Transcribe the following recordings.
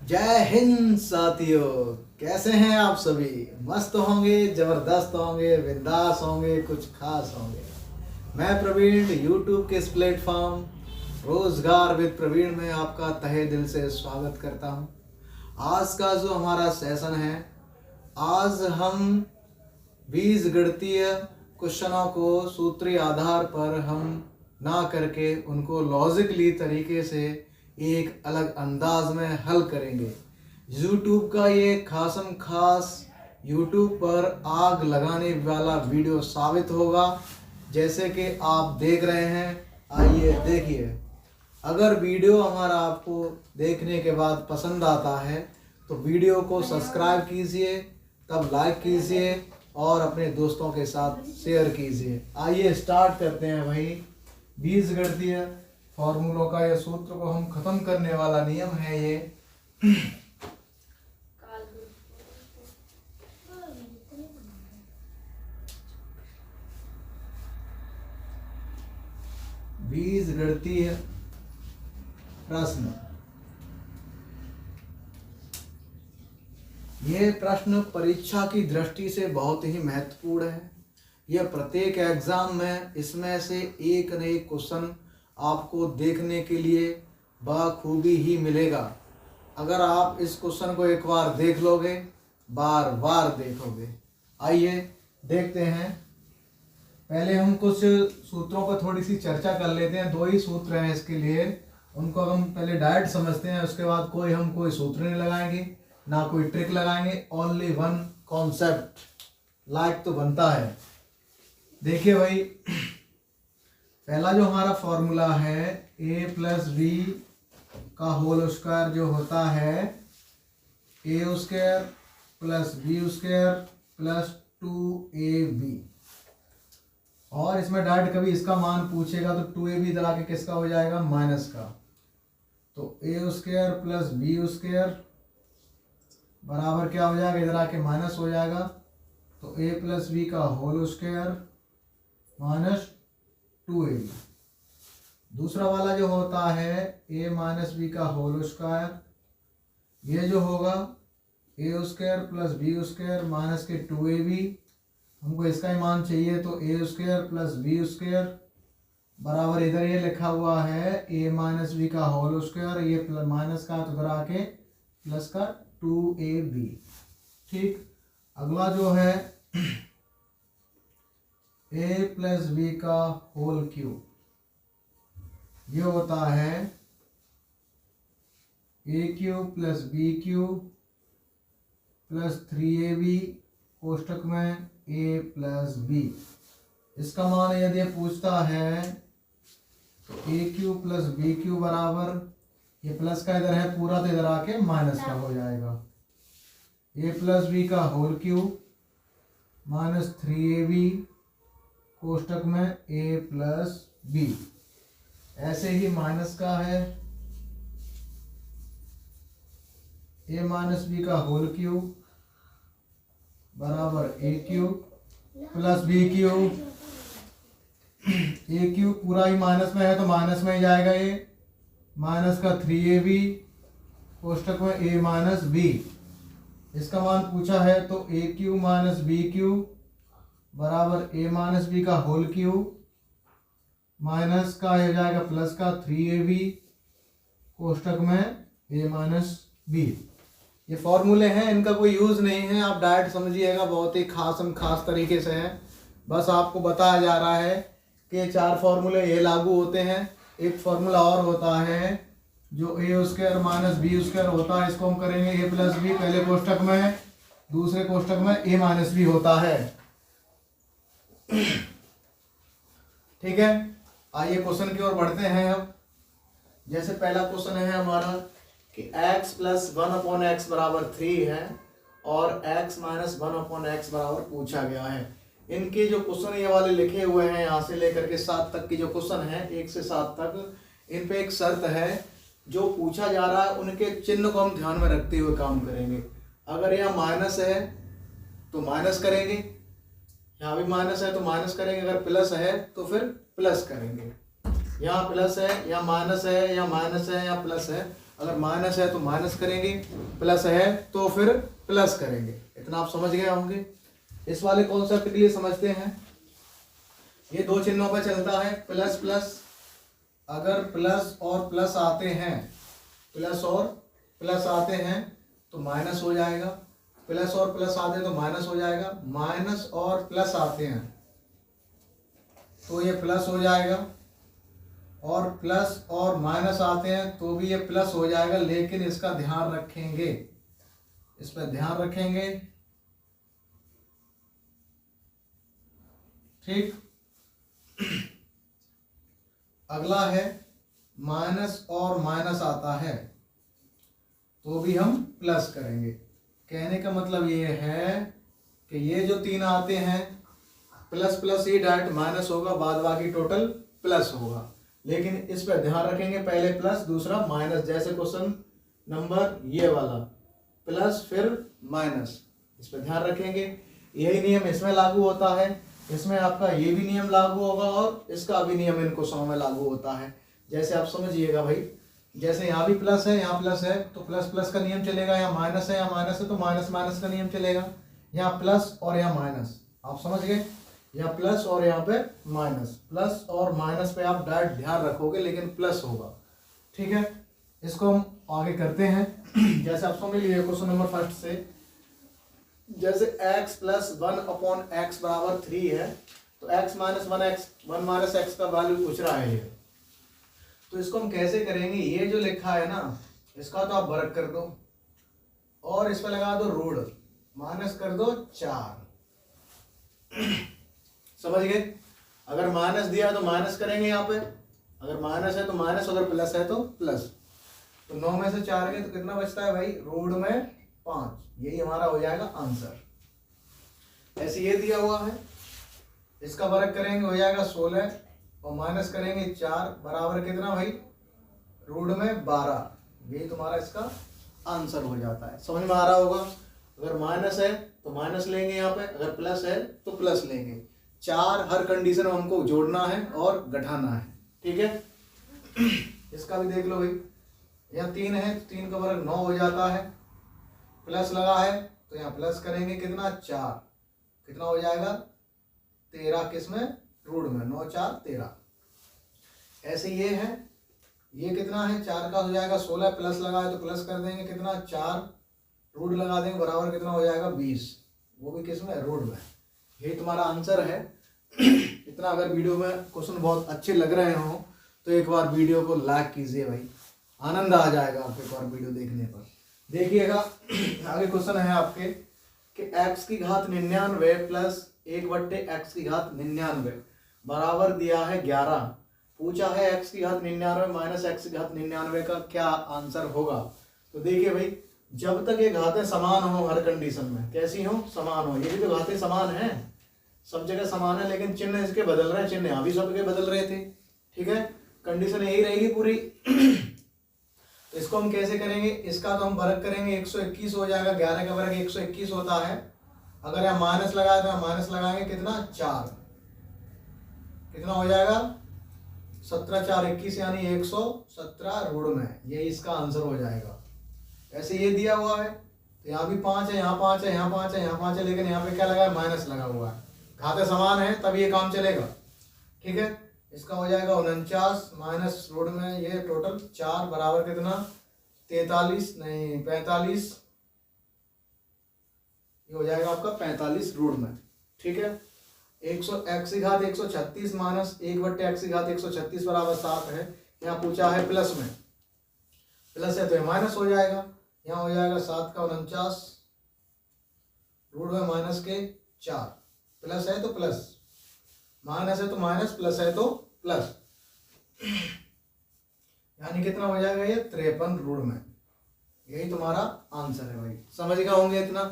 जय हिंद साथियों। कैसे हैं आप सभी? मस्त होंगे, जबरदस्त होंगे, बिंदास होंगे, कुछ खास होंगे। मैं प्रवीण यूट्यूब के इस प्लेटफॉर्म रोजगार विद प्रवीण में आपका तहे दिल से स्वागत करता हूं। आज का जो हमारा सेशन है, आज हम 20 गणितीय क्वेश्चनों को सूत्रीय आधार पर हम ना करके उनको लॉजिकली तरीके से एक अलग अंदाज में हल करेंगे। YouTube का ये खासम खास YouTube पर आग लगाने वाला वीडियो साबित होगा, जैसे कि आप देख रहे हैं। आइए देखिए। अगर वीडियो हमारा आपको देखने के बाद पसंद आता है तो वीडियो को सब्सक्राइब कीजिए, तब लाइक कीजिए और अपने दोस्तों के साथ शेयर कीजिए। आइए स्टार्ट करते हैं भाई। 20 गणितीय फॉर्मूलों का ये सूत्र को हम खत्म करने वाला नियम है ये। बीज गणितीय प्रश्न। ये प्रश्न परीक्षा की दृष्टि से बहुत ही महत्वपूर्ण है। यह प्रत्येक एग्जाम में इसमें से एक न एक क्वेश्चन आपको देखने के लिए बखूबी ही मिलेगा। अगर आप इस क्वेश्चन को एक बार देख लोगे, बार बार देखोगे। आइए देखते हैं। पहले हम कुछ सूत्रों पर थोड़ी सी चर्चा कर लेते हैं। 2 ही सूत्र हैं इसके लिए, उनको हम पहले डायरेक्ट समझते हैं। उसके बाद हम कोई सूत्र नहीं लगाएंगे, ना कोई ट्रिक लगाएंगे। ओनली वन कॉन्सेप्ट लाइक तो बनता है। देखिए भाई, पहला जो हमारा फॉर्मूला है a प्लस बी का होल स्क्वायर जो होता है a square plus B square plus 2ab। और इसमें डायरेक्ट कभी इसका मान पूछेगा तो 2ab इधर आके किसका हो जाएगा? माइनस का। तो a square plus B square बराबर क्या हो जाएगा? इधर आके माइनस हो जाएगा। तो a प्लस बी का होल स्क्वायर माइनस 2ab। दूसरा वाला जो होता है a माइनस बी का होल स्क्वायर, ये जो होगा a square plus B square minus के 2ab। हमको इसका ही मान चाहिए, तो a square plus B square बराबर इधर ये लिखा हुआ है a माइनस बी का होल स्क्वायर, ये माइनस का तो इधर आके प्लस का 2ab। ठीक। अगला जो है a प्लस बी का होल क्यूब, ये होता है a cube plus B cube plus 3ab कोष्टक में a प्लस बी। इसका मान यदि पूछता है तो a cube plus B cube बराबर, ये प्लस का इधर है पूरा तो इधर आके माइनस का हो जाएगा। a प्लस बी का होल क्यूब माइनस 3ab कोष्टक में a प्लस बी। ऐसे ही माइनस का है a माइनस बी का होल क्यूब बराबर a cube plus B cube. a cube पूरा ही माइनस में है तो माइनस में ही जाएगा, ये माइनस का 3ab कोष्टक में a माइनस बी। इसका मान पूछा है तो a cube minus B cube बराबर a माइनस बी का होल क्यूब माइनस का हो जाएगा प्लस का 3ab कोष्टक में a माइनस बी। ये फॉर्मूले हैं, इनका कोई यूज नहीं है, आप डायरेक्ट समझिएगा। बहुत ही खास तरीके से है। बस आपको बताया जा रहा है कि 4 फॉर्मूले ये लागू होते हैं। एक फॉर्मूला और होता है जो a square minus B square होता है, इसको हम करेंगे a प्लस बी पहले कोष्टक में, दूसरे कोष्टक में a माइनस बी होता है। ठीक है। आइए क्वेश्चन की ओर बढ़ते हैं। अब जैसे पहला क्वेश्चन है हमारा कि x प्लस 1/x बराबर 3 है और x माइनस 1/x बराबर पूछा गया है। इनके जो क्वेश्चन ये वाले लिखे हुए हैं, यहाँ से लेकर के 7 तक की जो क्वेश्चन है, 1 से 7 तक, इन पे एक शर्त है। जो पूछा जा रहा है उनके चिन्ह को हम ध्यान में रखते हुए काम करेंगे। अगर यहाँ माइनस है तो माइनस करेंगे, यहाँ भी माइनस है तो माइनस करेंगे, अगर प्लस है तो फिर प्लस करेंगे। यहाँ प्लस है या माइनस है या माइनस है या प्लस है, अगर माइनस है तो माइनस करेंगे, प्लस है तो फिर प्लस करेंगे। इतना आप समझ गए होंगे। इस वाले कॉन्सेप्ट के लिए समझते हैं, ये दो चिन्हों पर चलता है, प्लस प्लस। अगर प्लस और प्लस आते हैं, प्लस और प्लस आते हैं तो माइनस हो जाएगा, प्लस और प्लस आते हैं तो माइनस हो जाएगा, माइनस और प्लस आते हैं तो ये प्लस हो जाएगा, और प्लस और माइनस आते हैं तो भी ये प्लस हो जाएगा। लेकिन इसका ध्यान रखेंगे, इस पर ध्यान रखेंगे, ठीक। अगला है माइनस और माइनस आता है तो भी हम प्लस करेंगे। कहने का मतलब ये है कि ये जो तीन आते हैं, प्लस प्लस ही डायरेक्ट माइनस होगा, बाद बाकी टोटल प्लस होगा। लेकिन इस पर ध्यान रखेंगे, पहले प्लस दूसरा माइनस। जैसे क्वेश्चन नंबर ये वाला, प्लस फिर माइनस, इस पर ध्यान रखेंगे। यही नियम इसमें लागू होता है, इसमें आपका ये भी नियम लागू होगा और इसका भी नियम इन क्वेश्चनों में लागू होता है। जैसे आप समझिएगा भाई, जैसे यहाँ भी प्लस है, यहाँ प्लस है तो प्लस प्लस का नियम चलेगा, यहाँ माइनस है, यहाँ माइनस है तो माइनस माइनस का नियम चलेगा। यहाँ प्लस और यहाँ माइनस, आप समझ गए, यहाँ प्लस और यहाँ पे माइनस, प्लस और माइनस पे आप डायरेक्ट ध्यान रखोगे लेकिन प्लस होगा, ठीक है। इसको हम आगे करते हैं। जैसे आप समझ लीजिए क्वेश्चन नंबर फर्स्ट से, जैसे x प्लस 1/x बराबर 3 है तो x माइनस 1 माइनस एक्स का वैल्यू पूछ रहा है ये। तो इसको हम कैसे करेंगे, ये जो लिखा है ना इसका तो आप वर्ग कर दो और इस पर लगा दो रूट, माइनस कर दो 4। समझ गए। अगर माइनस दिया तो माइनस करेंगे यहाँ पे, अगर माइनस है तो माइनस, अगर प्लस है तो प्लस। तो 9 में से 4 गए तो कितना बचता है भाई, रूट में 5। यही हमारा हो जाएगा आंसर। ऐसे ये दिया हुआ है, इसका वर्ग करेंगे हो जाएगा 16 और माइनस करेंगे 4 बराबर कितना भाई, रूट में 12। यही तुम्हारा इसका आंसर हो जाता है। समझ में आ रहा होगा। अगर माइनस है तो माइनस लेंगे यहाँ पे, अगर प्लस है तो प्लस लेंगे। 4 हर कंडीशन में हमको जोड़ना है और घटाना है, ठीक है। इसका भी देख लो भाई, यहाँ 3 है तो 3 का वर्ग 9 हो जाता है, प्लस लगा है तो यहाँ प्लस करेंगे कितना 4, कितना हो जाएगा 13, किसमें रूट में, 9 4 13। ऐसे ये है, ये कितना है 4 का हो जाएगा 16, प्लस लगा है तो प्लस कर देंगे कितना 4, रूट लगा देंगे बराबर कितना हो जाएगा 20, वो भी किसमें रूट में। यही तुम्हारा आंसर है। इतना अगर वीडियो में क्वेश्चन बहुत अच्छे लग रहे हो तो एक बार वीडियो को लाइक कीजिए भाई, आनंद आ जाएगा आपको एक बार वीडियो देखने पर। देखिएगा आगे क्वेश्चन है आपके कि x की घात 99 प्लस 1/x की घात 99 बराबर दिया है 11। पूछा है x की घात 99 माइनस x की घात 99 का क्या आंसर होगा। तो देखिए भाई, जब तक ये घातें समान हो, हर कंडीशन में कैसी हो, समान हो। ये भी तो घातें समान हैं, सब जगह समान है, लेकिन चिन्ह इसके बदल रहे हैं, चिन्ह यहाँ भी सबके बदल रहे थे, ठीक है। कंडीशन यही रहेगी पूरी। तो इसको हम कैसे करेंगे, इसका तो हम वर्ग करेंगे 121 हो जाएगा, 11 का वर्ग 121 होता है। अगर यहाँ माइनस लगाए तो माइनस लगाएंगे कितना 4, कितना हो जाएगा 17 4 21 यानी 117 रूट में। यही इसका आंसर हो जाएगा। ऐसे ये दिया हुआ है तो यहाँ भी 5 है, यहाँ 5 है, यहाँ 5 है, यहाँ 5 है, लेकिन यहाँ पे क्या लगा है माइनस लगा हुआ है। घातें समान है तब ये काम चलेगा, ठीक है। इसका हो जाएगा 49 माइनस रूट में ये टोटल 4 बराबर कितना 43 नहीं 45, ये हो जाएगा आपका 45 रूट में, ठीक है। 100 x की घात 136 माइनस 1/x की घात 136 बराबर 7 है। यहाँ पूछा है प्लस में, प्लस है तो माइनस हो जाएगा, यहाँ हो जाएगा 7 का 49 रूट में माइनस के 4, प्लस है तो प्लस, माइनस है तो माइनस, प्लस है तो प्लस, यानी कितना हो जाएगा ये 53 रूट में। यही तुम्हारा आंसर है भाई। समझ गए होंगे। इतना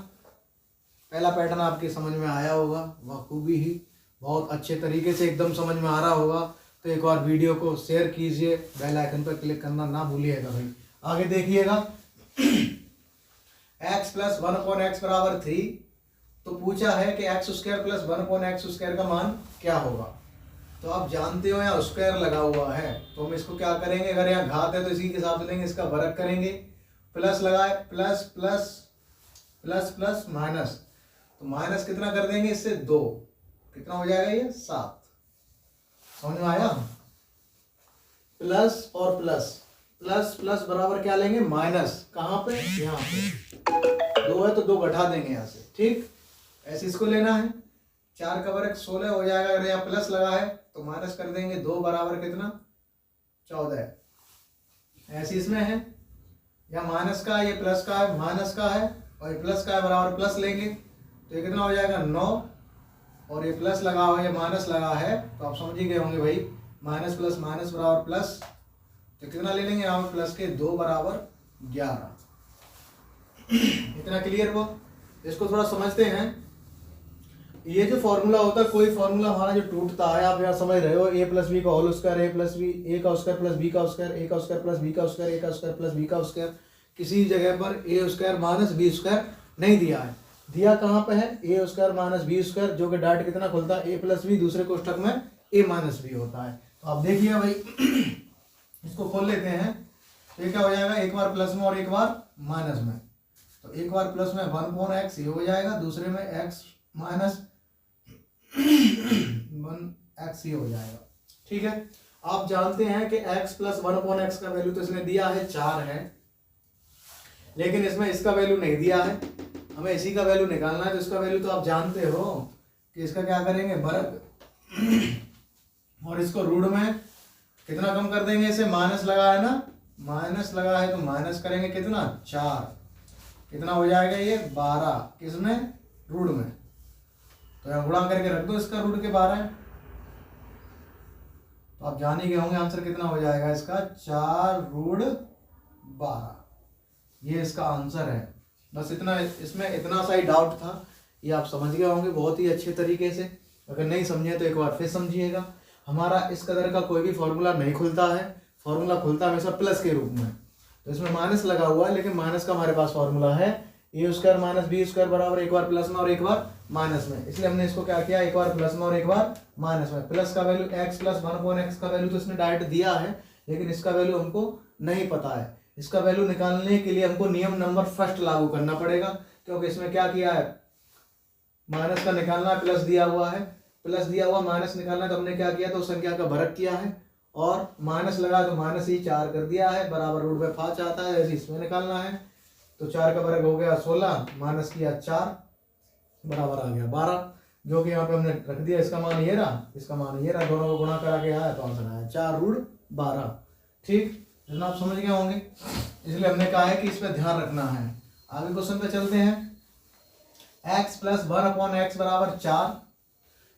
पहला पैटर्न आपके समझ में आया होगा, बखूबी ही बहुत अच्छे तरीके से एकदम समझ में आ रहा होगा। तो एक बार वीडियो को शेयर कीजिए, बेल आइकन पर क्लिक करना ना भूलिएगा भाई। आगे देखिएगा x प्लस 1/x बराबर 3। तो पूछा है कि x² प्लस 1/x² का मान क्या होगा। तो आप जानते हो यहाँ स्क्वायर लगा हुआ है, तो हम इसको क्या करेंगे, अगर यहाँ घात है तो इसी के हिसाब से लेंगे, इसका वर्ग करेंगे, प्लस लगाए, plus plus plus plus minus, तो माइनस कितना कर देंगे इससे 2, कितना हो जाएगा ये 7। समझ में आया? प्लस और प्लस, प्लस प्लस बराबर क्या लेंगे माइनस, कहाँ पे, यहाँ पे 2 है तो 2 घटा देंगे यहाँ से, ठीक। ऐसे इसको लेना है, 4 का वर्ग 16 हो जाएगा, अगर यहाँ प्लस लगा है तो माइनस कर देंगे, 2 बराबर कितना 14। ऐसे इसमें है, या माइनस का ये प्लस का है, माइनस का है और ये प्लस का है, बराबर प्लस लेंगे तो ये कितना हो जाएगा 9, और ये प्लस लगा हुआ है, ये माइनस लगा है, तो आप समझ ही गए होंगे भाई, माइनस प्लस माइनस बराबर प्लस, तो कितना ले लेंगे यहाँ पे प्लस के 2 बराबर 11। इतना क्लियर हो? इसको थोड़ा समझते हैं। ये जो फॉर्मूला होता है, कोई फॉर्मूला हमारा जो टूटता है, आप यहाँ समझ रहे हो, ए प्लस बी का होल स्क्वायर, ए प्लस बी, ए का स्क्वायर प्लस बी का स्क्वायर, ए का स्क्वायर प्लस बी का स्क्वायर, ए का स्क्वायर प्लस बी का स्क्वायर, किसी जगह पर ए स्क्वायर माइनस बी स्क्वायर नहीं दिया है। दिया कहाँ पे है, ए स्क्वायर माइनस बी स्क्वायर, जो कि डायरेक्ट कितना खुलता है, ए प्लस बी, दूसरे कोष्ठक में ए माइनस बी होता है। तो आप देखिए भाई, इसको खोल लेते हैं, तो ये क्या हो जाएगा, एक बार प्लस में और एक बार माइनस में, तो एक बार प्लस में 1/x ये हो जाएगा, दूसरे में x माइनस 1x ये हो जाएगा, ठीक है। आप जानते हैं कि x प्लस 1/x का वैल्यू तो इसने दिया है 4 है, लेकिन इसमें इसका वैल्यू नहीं दिया है, हमें इसी का वैल्यू निकालना है। तो इसका वैल्यू तो आप जानते हो कि इसका क्या करेंगे, वर्ग, और इसको रूट में कितना कम कर देंगे, इसे माइनस लगा है ना, माइनस लगा है तो माइनस करेंगे कितना 4, कितना हो जाएगा ये 12, किसमें, रूट में, तो यहाँ गुणा करके रख दो इसका रूट के 12 है, तो आप जान ही गए होंगे आंसर कितना हो जाएगा इसका 4√12, ये इसका आंसर है। बस इतना, इसमें इतना सा ही डाउट था, ये आप समझ गए होंगे बहुत ही अच्छे तरीके से। अगर नहीं समझे तो एक बार फिर समझिएगा। हमारा इस कदर का कोई भी फॉर्मूला नहीं खुलता है, फॉर्मूला खुलता है हमेशा प्लस के रूप में, तो इसमें माइनस लगा हुआ है, लेकिन माइनस का हमारे पास फॉर्मूला है ए स्क्वायर माइनस बी स्क्वायर बराबर एक बार प्लस में और एक बार माइनस में, इसलिए हमने इसको क्या किया, एक बार प्लस में और एक बार माइनस में। प्लस का वैल्यू x प्लस 1/x का वैल्यू तो इसने डायरेक्ट दिया है, लेकिन इसका वैल्यू हमको नहीं पता है। इसका वैल्यू निकालने के लिए हमको नियम नंबर फर्स्ट लागू करना पड़ेगा, क्योंकि इसमें क्या किया है, माइनस का निकालना है, प्लस दिया हुआ है, प्लस दिया हुआ माइनस निकालना है, तो हमने क्या किया, तो संख्या का भरक किया है, और माइनस लगा तो माइनस ही 4 कर दिया है, बराबर रूट में 5 आता है, ऐसे इसमें निकालना है, तो 4 का वर्ग हो गया 16, माइनस किया 4, बराबर आ गया 12, जो कि यहाँ पे हमने रख दिया, इसका मान ये रहा, इसका मान ये रहा, दोनों को गुणा करा के आया तो आंसर आया 4√12, ठीक। इतना आप समझ गए होंगे, इसलिए हमने कहा है कि इस पर ध्यान रखना है। आगे क्वेश्चन पे चलते हैं। x प्लस 1/x बराबर 4,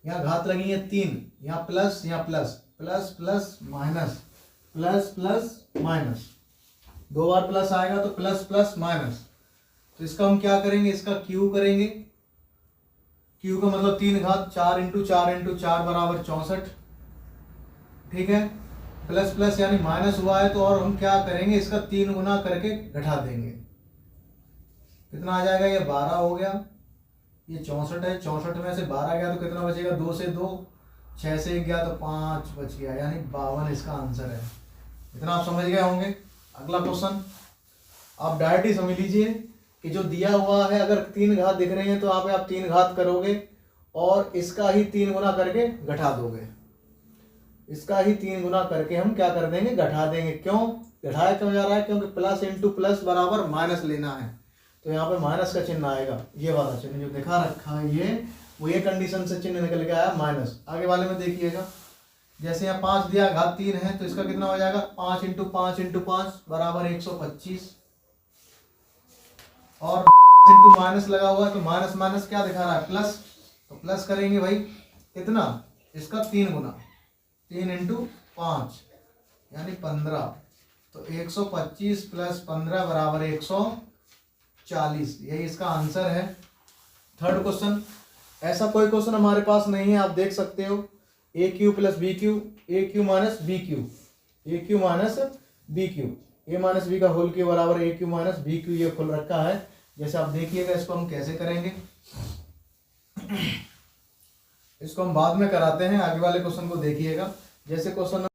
यहाँ घात लगी है 3, यहाँ प्लस, यहाँ plus, plus plus minus, plus plus minus, 2 बार प्लस आएगा तो प्लस प्लस माइनस, तो इसका हम क्या करेंगे, इसका क्यू करेंगे, क्यू का मतलब 3 घात, 4 × 4 × 4 बराबर 64, ठीक है। प्लस प्लस यानी माइनस हुआ है, तो और हम क्या करेंगे, इसका 3 गुना करके घटा देंगे, कितना आ जाएगा, ये 12 हो गया, ये 64 है, 64 में से 12 गया तो कितना बचेगा, 2 से 2, 6 से 1 गया तो 5 बच गया, यानी 52 इसका आंसर है। इतना आप समझ गए होंगे। अगला क्वेश्चन आप डायरेक्ट ही समझ लीजिए कि जो दिया हुआ है, अगर 3 घात दिख रहे हैं तो यहाँ पे आप 3 घात करोगे और इसका ही 3 गुना करके घटा दोगे, इसका ही 3 गुना करके हम क्या कर देंगे, घटा देंगे। क्यों घटाया क्यों जा रहा है, क्योंकि प्लस इंटू प्लस बराबर माइनस लेना है, तो यहाँ पे माइनस का चिन्ह आएगा, ये वाला चिन्ह जो दिखा रखा है ये कंडीशन से चिन्ह निकल के आया माइनस। आगे वाले में देखिएगा, जैसे यहाँ 5 दिया, घात 3 है, तो इसका कितना हो जाएगा, 5 × 5 × 5 बराबर 125, और इंटू माइनस लगा हुआ है, तो माइनस माइनस क्या दिखा रहा है, प्लस, तो प्लस करेंगे भाई कितना, इसका 3 गुना, 3 × 5 यानी 15, तो 125 प्लस 15 बराबर 140, यही इसका आंसर है। थर्ड क्वेश्चन, ऐसा कोई क्वेश्चन हमारे पास नहीं है, आप देख सकते हो, ए क्यू प्लस बी क्यू, ए क्यू माइनस बी क्यू, ए क्यू माइनस बी क्यू, ए माइनस बी का होल क्यू बराबर ए क्यू माइनस बी क्यू, ये खुल रखा है। जैसे आप देखिएगा इसको हम कैसे करेंगे, इसको हम बाद में कराते हैं, आगे वाले क्वेश्चन को देखिएगा। जैसे क्वेश्चन